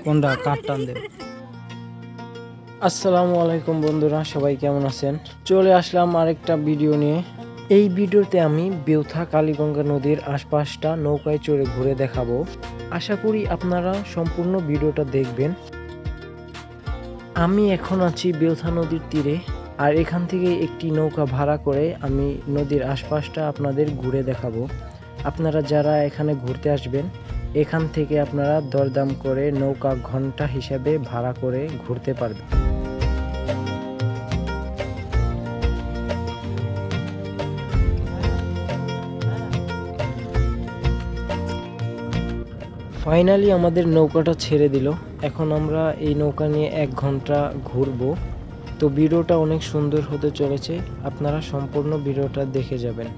কোনটা কাট টান দেব। আসসালামু আলাইকুম বন্ধুরা, সবাই কেমন আছেন? চলে আসলাম আরেকটা ভিডিও নিয়ে। এই ভিডিওতে আমি বেউথা কালীগঙ্গা নদীর আশপাশটা নৌকায় চড়ে ঘুরে দেখাবো। আশা করি আপনারা সম্পূর্ণ ভিডিওটা দেখবেন। আমি এখন আছি বেউথা নদীর তীরে, আর এখান থেকে একটি নৌকা ভাড়া করে আমি নদীর আশপাশটা আপনাদের ঘুরে দেখাবো। আপনারা যারা এখানে ঘুরতে আসবেন, এখান থেকে আপনারা দরদাম করে নৌকা ঘন্টা হিসাবে ভাড়া করে ঘুরতে পারবেন। ফাইনালি আমাদের নৌকাটা ছেড়ে দিল। এখন আমরা এই নৌকা নিয়ে 1 ঘন্টা ঘুরবো। তো ভিডিওটা অনেক সুন্দর হতে চলেছে, আপনারা সম্পূর্ণ ভিডিওটা দেখে যাবেন।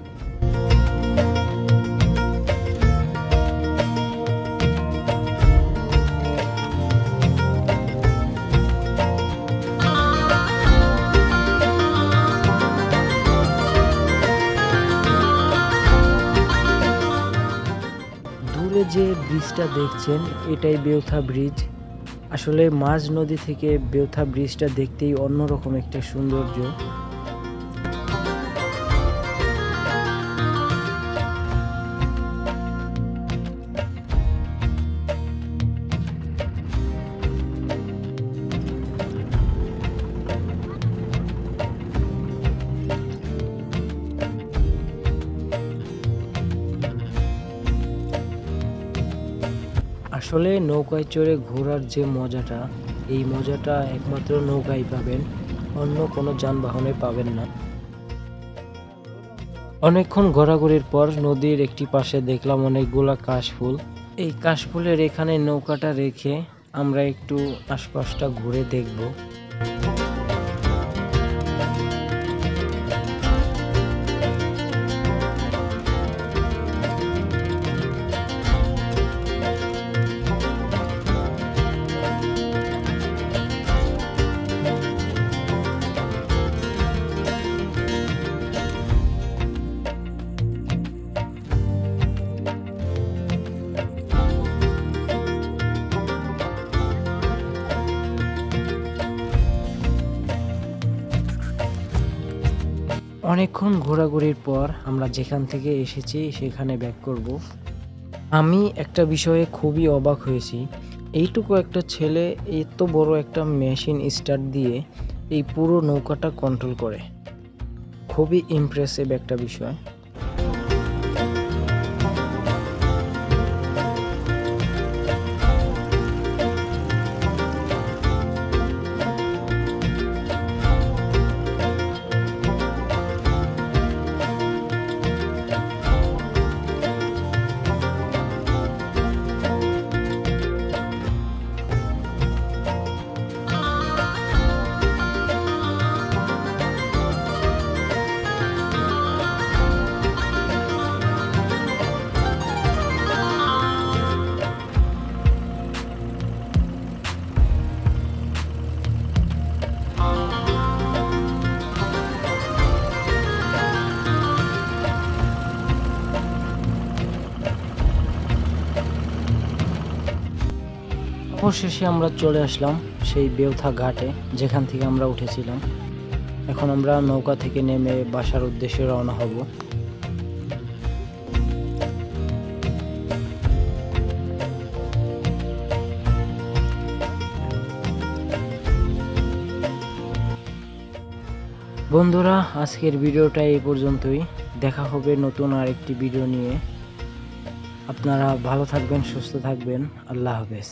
দূরে যে ব্রিজটা দেখছেন, এটাই বেউথা ব্রিজ। আসলে মাঝ নদী থেকে বেউথা ব্রিজটা দেখতেই অন্যরকম একটা সৌন্দর্য। আসলে নৌকায় চড়ে ঘোরার যে মজাটা, এই মজাটা একমাত্র নৌকায় পাবেন, অন্য কোনো যানবাহনে পাবেন না। অনেকক্ষণ ঘোরাঘুরির পর নদীর একটি পাশে দেখলাম অনেকগুলা কাশফুল। এই কাশফুলের এখানে নৌকাটা রেখে আমরা একটু আশপাশটা ঘুরে দেখব। অনেকক্ষণ ঘোরাঘুরির পর আমরা যেখান থেকে এসেছি সেখানে ব্যাক করব। আমি একটা বিষয়ে খুবই অবাক হয়েছি। এইটুকু একটা ছেলে এত বড় একটা মেশিন স্টার্ট দিয়ে এই পুরো নৌকাটা কন্ট্রোল করে। খুবই ইমপ্রেসিভ একটা বিষয়। অবশেষে আমরা চলে আসলাম সেই বেউথা ঘাটে, যেখান থেকে আমরা উঠেছিলাম। এখন আমরা নৌকা থেকে নেমে বাসার উদ্দেশ্যে রওনা হব। বন্ধুরা, আজকের ভিডিওটা এই পর্যন্তই। দেখা হবে নতুন আরেকটি ভিডিও নিয়ে। আপনারা ভালো থাকবেন, সুস্থ থাকবেন। আল্লাহ হাফেজ।